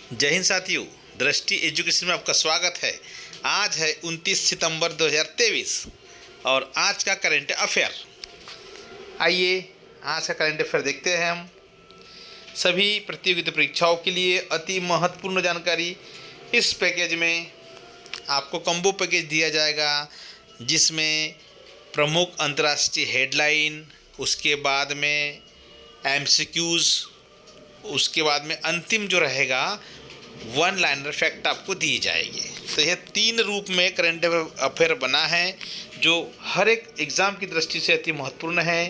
जय हिंद साथियों, दृष्टि एजुकेशन में आपका स्वागत है। आज है 29 सितंबर 2023 और आज का करंट अफेयर। आइए आज का करंट अफेयर देखते हैं हम। सभी प्रतियोगिता परीक्षाओं के लिए अति महत्वपूर्ण जानकारी इस पैकेज में आपको कॉम्बो पैकेज दिया जाएगा, जिसमें प्रमुख अंतर्राष्ट्रीय हेडलाइन, उसके बाद में एमसीक्यूज़, उसके बाद में अंतिम जो रहेगा वन लाइनर फैक्ट आपको दिए जाएंगे। तो यह 3 रूप में करंट अफेयर बना है, जो हर एक एग्ज़ाम की दृष्टि से अति महत्वपूर्ण है।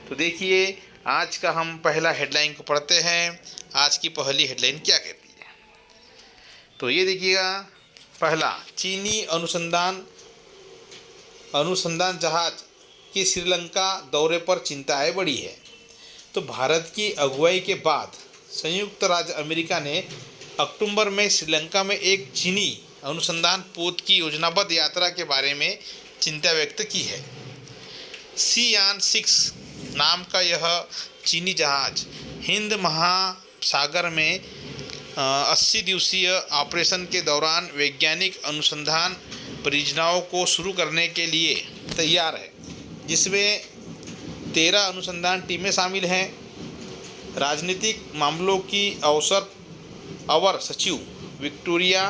तो देखिए, आज का हम पहला हेडलाइन को पढ़ते हैं। आज की पहली हेडलाइन क्या कहती है, तो ये देखिएगा। पहला, चीनी अनुसंधान जहाज की श्रीलंका दौरे पर चिंताएं बढ़ी है। तो भारत की अगुवाई के बाद संयुक्त राज्य अमेरिका ने अक्टूबर में श्रीलंका में एक चीनी अनुसंधान पोत की योजनाबद्ध यात्रा के बारे में चिंता व्यक्त की है। सियान 6 नाम का यह चीनी जहाज हिंद महासागर में 80 दिवसीय ऑपरेशन के दौरान वैज्ञानिक अनुसंधान परियोजनाओं को शुरू करने के लिए तैयार है, जिसमें 13 अनुसंधान टीमें शामिल हैं। राजनीतिक मामलों की अवर सचिव विक्टोरिया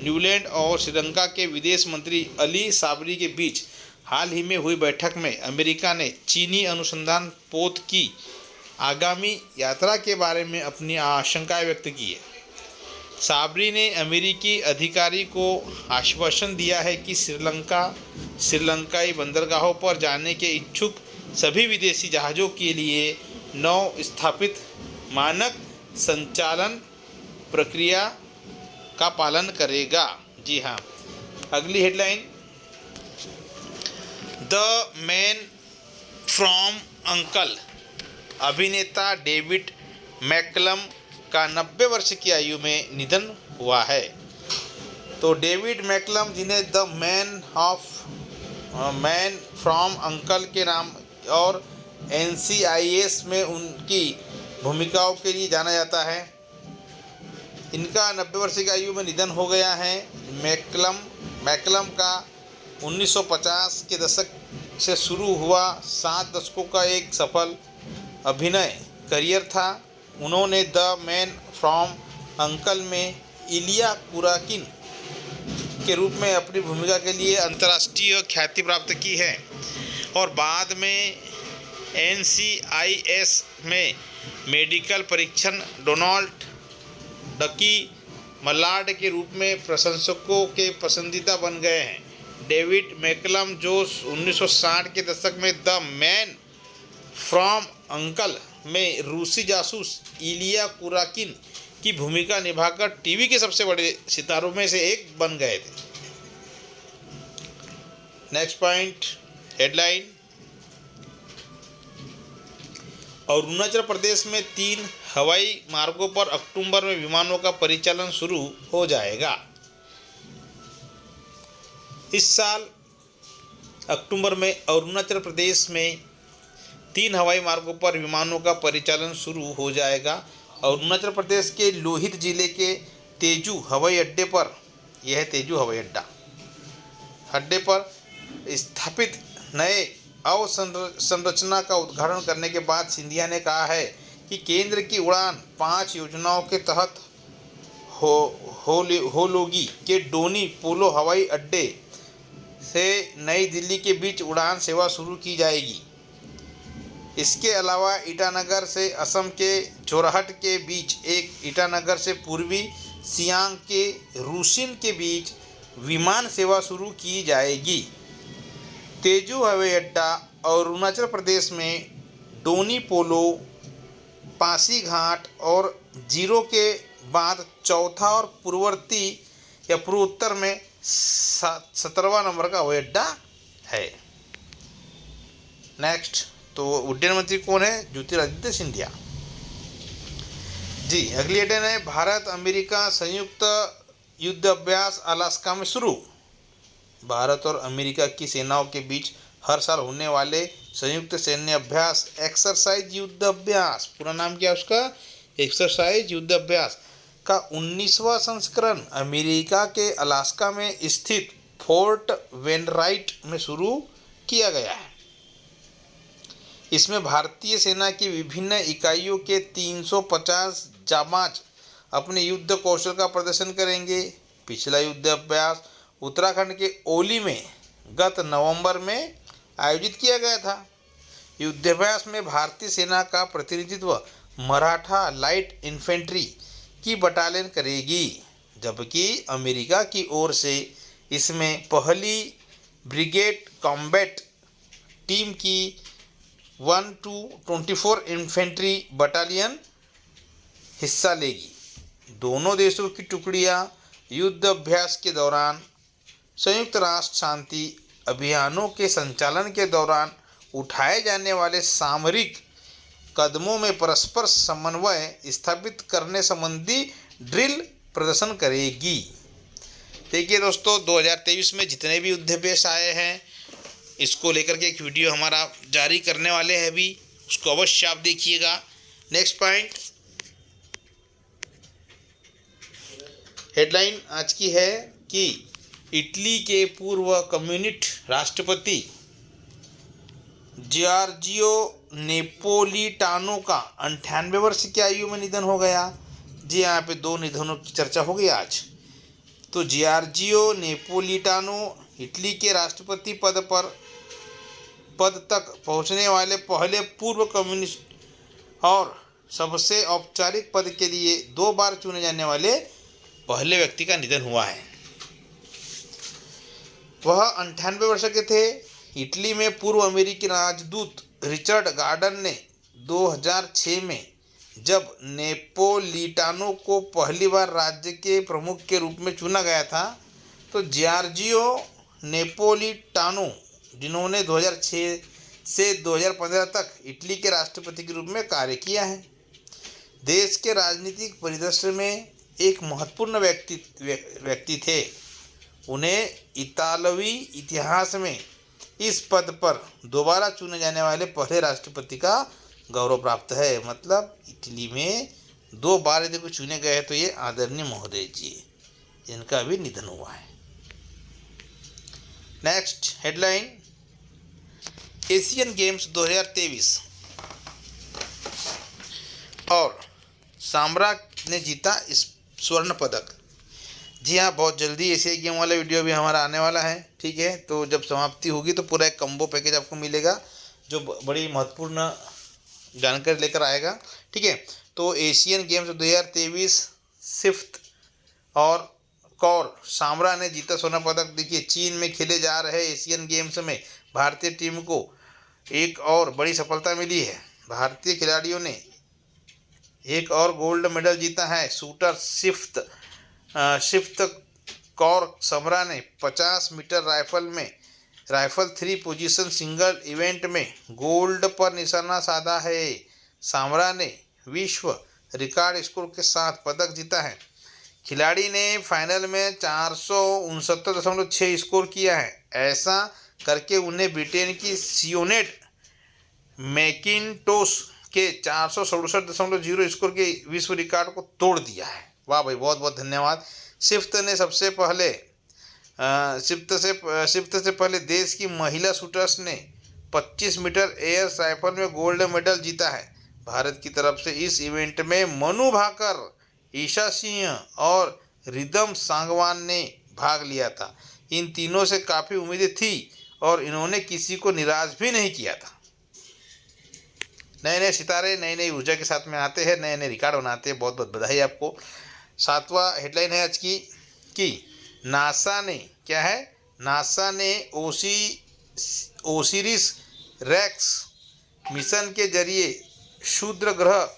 न्यूलैंड और श्रीलंका के विदेश मंत्री अली साबरी के बीच हाल ही में हुई बैठक में अमेरिका ने चीनी अनुसंधान पोत की आगामी यात्रा के बारे में अपनी आशंकाएं व्यक्त की है। साबरी ने अमेरिकी अधिकारी को आश्वासन दिया है कि श्रीलंकाई बंदरगाहों पर जाने के इच्छुक सभी विदेशी जहाज़ों के लिए नव स्थापित मानक संचालन प्रक्रिया का पालन करेगा। जी हाँ, अगली headline, the man from uncle. अभिनेता डेविड मैकलम का 90 वर्ष की आयु में निधन हुआ है। तो डेविड मैकलम, जिन्हें द मैन फ्रॉम अंकल के नाम और NCIS में उनकी भूमिकाओं के लिए जाना जाता है, इनका 90 वर्ष की आयु में निधन हो गया है। मैकलम का 1950 के दशक से शुरू हुआ 7 दशकों का एक सफल अभिनय करियर था। उन्होंने द मैन फ्रॉम अंकल में इलिया कुराकिन के रूप में अपनी भूमिका के लिए अंतर्राष्ट्रीय ख्याति प्राप्त की है और बाद में NCIS में मेडिकल परीक्षण डोनाल्ड डकी मलाड के रूप में प्रशंसकों के पसंदीदा बन गए हैं। डेविड मैकलम, जो 1960 के दशक में द मैन फ्रॉम अंकल में रूसी जासूस इलिया कुराकिन की भूमिका निभाकर टीवी के सबसे बड़े सितारों में से एक बन गए थे। Next point, headline, Arunachal Pradesh में 3 हवाई मार्गों पर अक्टूबर में विमानों का परिचालन शुरू हो जाएगा। इस साल अक्टूबर में अरुणाचल प्रदेश में 3 हवाई मार्गों पर विमानों का परिचालन शुरू हो जाएगा। अरुणाचल प्रदेश के लोहित जिले के तेजू हवाई अड्डे पर, यह है तेजू हवाई अड्डे पर स्थापित नए अवसंरचना का उद्घाटन करने के बाद सिंधिया ने कहा है कि केंद्र की उड़ान 5 योजनाओं के तहत होलोगी के डोनी पोलो हवाई अड्डे से नई दिल्ली के बीच उड़ान सेवा शुरू की जाएगी। इसके अलावा ईटानगर से असम के जोरहट के बीच एक, ईटानगर से पूर्वी सियांग के रूसिन के बीच विमान सेवा शुरू की जाएगी। तेजू हवाई अड्डा अरुणाचल प्रदेश में डोनी पोलो, पासीघाट और जीरो के बाद चौथा और पूर्वोत्तर में 17वां नंबर का हवाई अड्डा है। नेक्स्ट, तो उड्डयन मंत्री कौन है? ज्योतिरादित्य सिंधिया जी। अगली हेडलाइन है, भारत अमेरिका संयुक्त युद्ध अभ्यास अलास्का में शुरू। भारत और अमेरिका की सेनाओं के बीच हर साल होने वाले संयुक्त सैन्य अभ्यास एक्सरसाइज युद्ध अभ्यास, पूरा नाम क्या है उसका? एक्सरसाइज युद्ध अभ्यास का 19वां संस्करण अमेरिका के अलास्का में स्थित फोर्ट वेनराइट में शुरू किया गया है। इसमें भारतीय सेना की विभिन्न इकाइयों के 350 जाबाज अपने युद्ध कौशल का प्रदर्शन करेंगे। पिछला युद्ध अभ्यास उत्तराखंड के ओली में गत नवंबर में आयोजित किया गया था। युद्धाभ्यास में भारतीय सेना का प्रतिनिधित्व मराठा लाइट इन्फेंट्री की बटालियन करेगी, जबकि अमेरिका की ओर से इसमें पहली ब्रिगेड कॉम्बैट टीम की 1-24 इन्फेंट्री बटालियन हिस्सा लेगी। दोनों देशों की टुकड़ियां युद्ध अभ्यास के दौरान संयुक्त राष्ट्र शांति अभियानों के संचालन के दौरान उठाए जाने वाले सामरिक कदमों में परस्पर समन्वय स्थापित करने संबंधी ड्रिल प्रदर्शन करेगी। देखिए दोस्तों, 2023 में जितने भी युद्धाभ्यास आए हैं, इसको लेकर के एक वीडियो हमारा जारी करने वाले हैं अभी, उसको अवश्य आप देखिएगा। नेक्स्ट पॉइंट, हेडलाइन आज की है कि इटली के पूर्व कम्युनिस्ट राष्ट्रपति जियोर्जियो नेपोलिटानो का 98 वर्ष की आयु में निधन हो गया। जी, यहाँ पे 2 निधनों की चर्चा हो गई आज। तो जियोर्जियो नेपोलिटानो इटली के राष्ट्रपति पद तक पहुंचने वाले पहले पूर्व कम्युनिस्ट और सबसे औपचारिक पद के लिए 2 बार चुने जाने वाले पहले व्यक्ति का निधन हुआ है। वह 98 वर्ष के थे। इटली में पूर्व अमेरिकी राजदूत रिचर्ड गार्डन ने 2006 में जब नेपोलिटानो को पहली बार राज्य के प्रमुख के रूप में चुना गया था, तो जियोर्जियो नेपोलिटानो, जिन्होंने 2006 से 2015 तक इटली के राष्ट्रपति के रूप में कार्य किया है, देश के राजनीतिक परिदृश्य में एक महत्वपूर्ण व्यक्ति थे। उन्हें इतालवी इतिहास में इस पद पर दोबारा चुने जाने वाले पहले राष्ट्रपति का गौरव प्राप्त है। मतलब इटली में 2 बार यदि कोई चुने गए हैं तो ये आदरणीय महोदय जी, जिनका अभी निधन हुआ है। नेक्स्ट हेडलाइन, एशियन गेम्स 2023 और साम्रा ने जीता इस स्वर्ण पदक। जी हाँ, बहुत जल्दी एशियाई गेम वाला वीडियो भी हमारा आने वाला है। ठीक है, तो जब समाप्ति होगी तो पूरा एक कम्बो पैकेज आपको मिलेगा जो बड़ी महत्वपूर्ण जानकारी लेकर आएगा। ठीक है, तो एशियन गेम्स 2023 सिफ्थ और कौर साम्रा ने जीता स्वर्ण पदक। देखिए, चीन में खेले जा रहे एशियन गेम्स में भारतीय टीम को एक और बड़ी सफलता मिली है। भारतीय खिलाड़ियों ने एक और गोल्ड मेडल जीता है। शूटर सिफ्त कौर समरा ने 50 meter rifle 3 position single event में गोल्ड पर निशाना साधा है। सामरा ने विश्व रिकॉर्ड स्कोर के साथ पदक जीता है। खिलाड़ी ने फाइनल में 469.6 स्कोर किया है। ऐसा करके उन्हें ब्रिटेन की सियोनेट मैकिन्टोश के 467.0 स्कोर के विश्व रिकॉर्ड को तोड़ दिया है। वाह भाई, बहुत बहुत धन्यवाद। सिफ्त से पहले देश की महिला शूटर्स ने 25 मीटर एयर राइफल में गोल्ड मेडल जीता है। भारत की तरफ से इस इवेंट में मनु भाकर, ईशा सिंह और रिदम सांगवान ने भाग लिया था। इन तीनों से काफ़ी उम्मीदें थी और इन्होंने किसी को निराश भी नहीं किया था। नए नए सितारे नई नई ऊर्जा के साथ में आते हैं, नए नए रिकॉर्ड बनाते हैं। बहुत बहुत बधाई आपको। 7वां हेडलाइन है आज की कि नासा ने ओसिरिस रेक्स मिशन के जरिए क्षुद्र ग्रह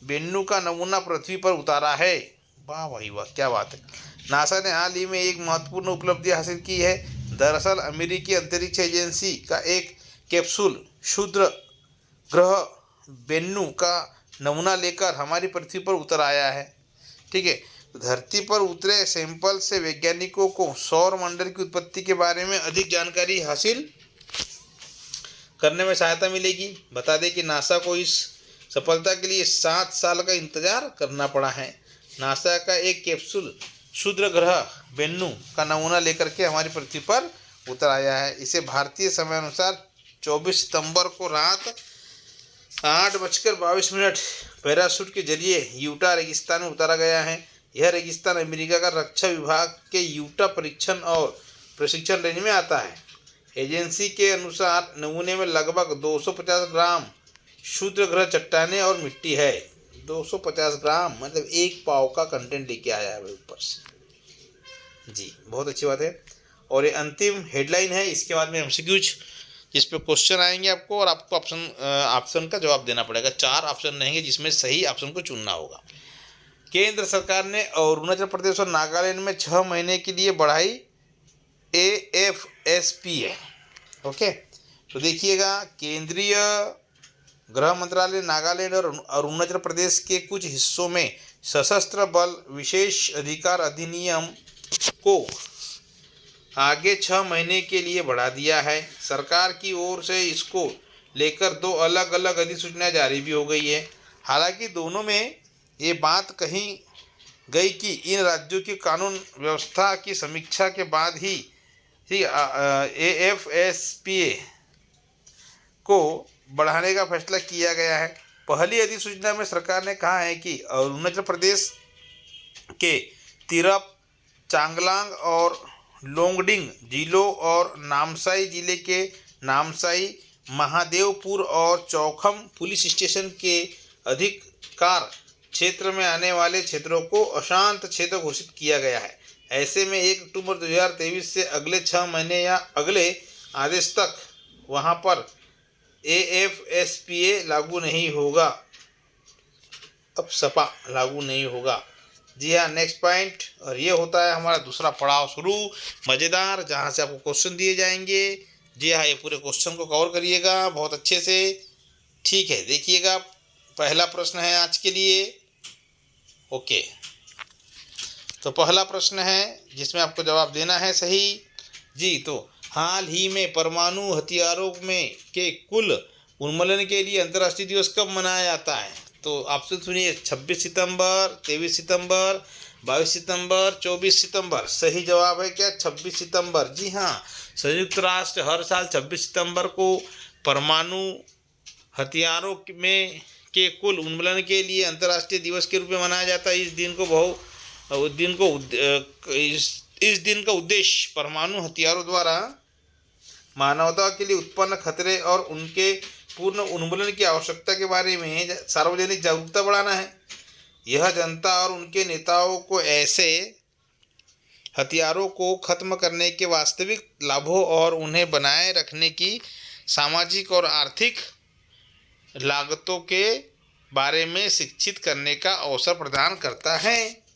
बेन्नू का नमूना पृथ्वी पर उतारा है। वाह भाई वाह, क्या बात है। नासा ने हाल ही में एक महत्वपूर्ण उपलब्धि हासिल की है। दरअसल अमेरिकी अंतरिक्ष एजेंसी का एक कैप्सूल क्षुद्र ग्रह बेन्नू का नमूना लेकर हमारी पृथ्वी पर उतर आया है। ठीक है, धरती पर उतरे सैंपल से वैज्ञानिकों को सौर मंडल की उत्पत्ति के बारे में अधिक जानकारी हासिल करने में सहायता मिलेगी। बता दें कि नासा को इस सफलता के लिए 7 साल का इंतजार करना पड़ा है। नासा का एक कैप्सूल क्षुद्र ग्रह बेन्नू का नमूना लेकर के हमारी पृथ्वी पर उतर आया है। इसे भारतीय समय अनुसार 24 सितंबर को रात 8:22 पैराशूट के जरिए यूटा रेगिस्तान में उतारा गया है। यह रेगिस्तान अमेरिका का रक्षा विभाग के यूटा परीक्षण और प्रशिक्षण रेंज में आता है। एजेंसी के अनुसार नमूने में लगभग 250 ग्राम क्षुद्र ग्रह चट्टानें और मिट्टी है। 250 ग्राम मतलब 1 पाव का कंटेंट लेके आया है ऊपर से। जी बहुत अच्छी बात है। और ये अंतिम हेडलाइन है, इसके बाद में एमसीक्यूज जिस पे क्वेश्चन आएंगे आपको, और आपको ऑप्शन का जवाब देना पड़ेगा। 4 ऑप्शन रहेंगे जिसमें सही ऑप्शन को चुनना होगा। केंद्र सरकार ने अरुणाचल प्रदेश और नागालैंड में 6 महीने के लिए बढ़ाई AFSPA। ओके, तो देखिएगा, केंद्रीय गृह मंत्रालय नागालैंड और अरुणाचल प्रदेश के कुछ हिस्सों में सशस्त्र बल विशेष अधिकार अधिनियम को आगे 6 महीने के लिए बढ़ा दिया है। सरकार की ओर से इसको लेकर 2 अलग अलग अधिसूचना जारी भी हो गई है। हालांकि दोनों में ये बात कही गई कि इन राज्यों की कानून व्यवस्था की समीक्षा के बाद ही AFSPA को बढ़ाने का फैसला किया गया है। पहली अधिसूचना में सरकार ने कहा है कि अरुणाचल प्रदेश के तिरप, चांगलांग और लोंगडिंग जिलों और नामसाई जिले के नामसाई, महादेवपुर और चौखम पुलिस स्टेशन के अधिकार क्षेत्र में आने वाले क्षेत्रों को अशांत क्षेत्र घोषित किया गया है। ऐसे में 1 अक्टूबर 2023 से अगले 6 महीने या अगले आदेश तक वहां पर AFSPA लागू नहीं होगा। अब सपा लागू नहीं होगा। जी हाँ, नेक्स्ट पॉइंट, और ये होता है हमारा दूसरा पड़ाव शुरू, मज़ेदार, जहाँ से आपको क्वेश्चन दिए जाएंगे। जी हाँ, ये पूरे क्वेश्चन को कवर करिएगा बहुत अच्छे से। ठीक है, देखिएगा, पहला प्रश्न है आज के लिए। ओके, तो पहला प्रश्न है जिसमें आपको जवाब देना है सही। जी, तो हाल ही में परमाणु हथियारों में के कुल उन्मूलन के लिए अंतर्राष्ट्रीय दिवस कब मनाया जाता है? तो ऑप्शन सुनिए, 26 सितंबर, 23 सितंबर, 22 सितंबर, 24 सितंबर। सही जवाब है क्या? 26 सितंबर। जी हाँ, संयुक्त राष्ट्र हर साल 26 सितंबर को परमाणु हथियारों में के कुल उन्मूलन के लिए अंतर्राष्ट्रीय दिवस के रूप में मनाया जाता है। इस दिन का उद्देश्य परमाणु हथियारों द्वारा मानवता के लिए उत्पन्न खतरे और उनके पूर्ण उन्मूलन की आवश्यकता के बारे में सार्वजनिक जागरूकता बढ़ाना है। यह जनता और उनके नेताओं को ऐसे हथियारों को खत्म करने के वास्तविक लाभों और उन्हें बनाए रखने की सामाजिक और आर्थिक लागतों के बारे में शिक्षित करने का अवसर प्रदान करता है।